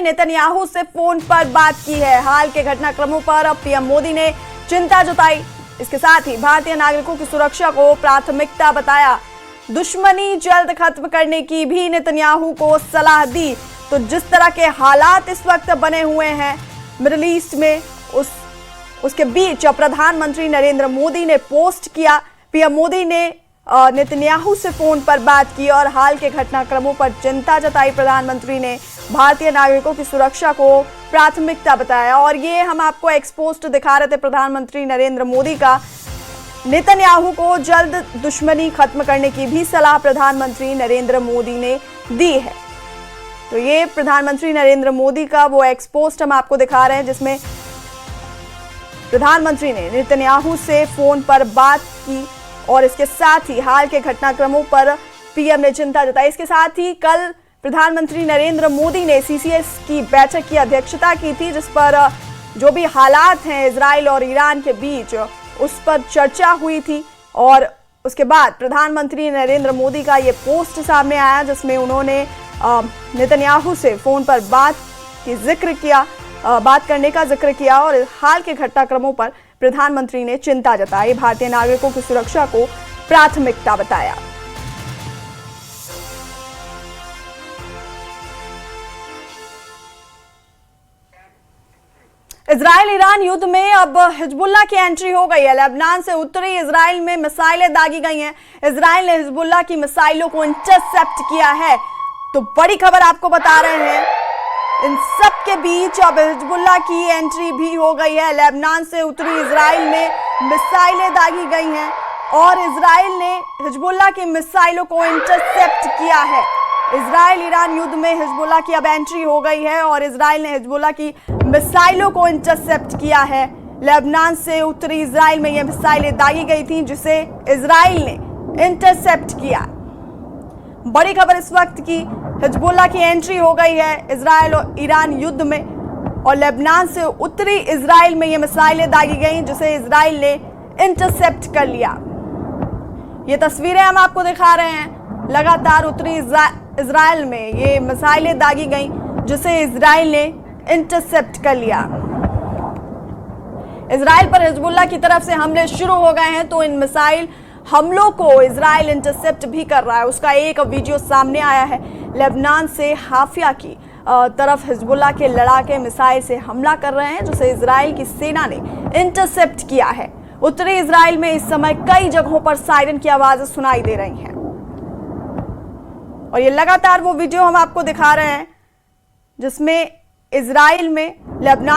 Netanyahu से phone पर बात की है। हाल के घटनाक्रमों पर अब पीएम मोदी ने चिंता जताई। इसके साथ ही भारतीय नागरिकों की सुरक्षा को प्राथमिकता बताया। दुश्मनी जल्द खत्म करने की भी नेतन्याहू को सलाह दी। तो जिस तरह के हालात इस वक्त बने हुए हैं मिडिल ईस्ट में, उसके बीच प्रधानमंत्री नरेंद्र मोदी ने पोस्ट किया। पीएम मोदी ने नेतन्याहू से फोन पर बात की और हाल के घटनाक्रमों पर चिंता जताई। प्रधानमंत्री ने भारतीय नागरिकों की सुरक्षा को प्राथमिकता बताया। और ये हम आपको एक्सपोस्ट दिखा रहे थे प्रधानमंत्री नरेंद्र मोदी का। नेतन्याहू को जल्द दुश्मनी खत्म करने की भी सलाह प्रधानमंत्री नरेंद्र मोदी ने दी है। तो ये प्रधानमंत्री नरेंद्र मोदी का वो एक्सपोस्ट हम आपको दिखा रहे हैं जिसमें प्रधानमंत्री ने नेतन्याहू से फोन पर बात की और इसके साथ ही हाल के घटनाक्रमों पर पीएम ने चिंता जताई। इसके साथ ही कल प्रधानमंत्री नरेंद्र मोदी ने सीसीएस की बैठक की अध्यक्षता की थी, जिस पर जो भी हालात हैं इजराइल और ईरान के बीच उस पर चर्चा हुई थी। और उसके बाद प्रधानमंत्री नरेंद्र मोदी का ये पोस्ट सामने आया जिसमें उन्होंने नेतन्याहू से फोन पर बात करने का जिक्र किया और हाल के घटनाक्रमों पर प्रधानमंत्री ने चिंता जताई। भारतीय नागरिकों की सुरक्षा को प्राथमिकता बताया। इजराइल ईरान युद्ध में अब हिजबुल्लाह की एंट्री हो गई है। लेबनान से उत्तरी इजराइल में मिसाइलें दागी गई हैं। इजराइल ने हिजबुल्लाह की मिसाइलों को इंटरसेप्ट किया है। तो बड़ी खबर आपको बता रहे हैं। इन सब के बीच अब हिजबुल्लाह की एंट्री भी हो गई है। लेबनान से उत्तरी इजराइल में मिसाइलें दागी गई हैं और इजराइल ने हिजबुल्लाह की मिसाइलों को इंटरसेप्ट किया है। इजराइल ईरान युद्ध में हिजबुल्लाह की अब एंट्री हो गई है और इजराइल ने हिजबुल्लाह की मिसाइलों को इंटरसेप्ट किया है। लेबनान से उत्तरी इजराइल में यह मिसाइलें दागी गई थी जिसे इजराइल ने इंटरसेप्ट किया। बड़ी खबर इस वक्त की, हिजबुल्लाह की एंट्री हो गई है इजराइल और ईरान युद्ध में और लेबनान से उत्तरी इजराइल में ये मिसाइलें दागी गई जिसे इजराइल ने इंटरसेप्ट कर लिया। ये तस्वीरें हम आपको दिखा रहे हैं। लगातार उत्तरी इजराइल में ये मिसाइलें दागी गई जिसे इजराइल ने इंटरसेप्ट कर लिया। इजराइल पर हिजबुल्लाह की तरफ से हमले शुरू हो गए हैं, तो इन मिसाइल हमलों को इजराइल इंटरसेप्ट भी कर रहा है। उसका एक वीडियो सामने आया है। लेबनान से हाफिया की तरफ हिजबुल्लाह के लड़ाके मिसाइल से हमला कर रहे हैं जिसे इजराइल की सेना ने इंटरसेप्ट किया है। उत्तरी इजराइल में इस समय कई जगहों पर सायरन की आवाजें सुनाई दे रही हैं और ये लगातार वो वीडियो हम आपको दिखा रहे हैं जिसमें इजराइल में लेबनान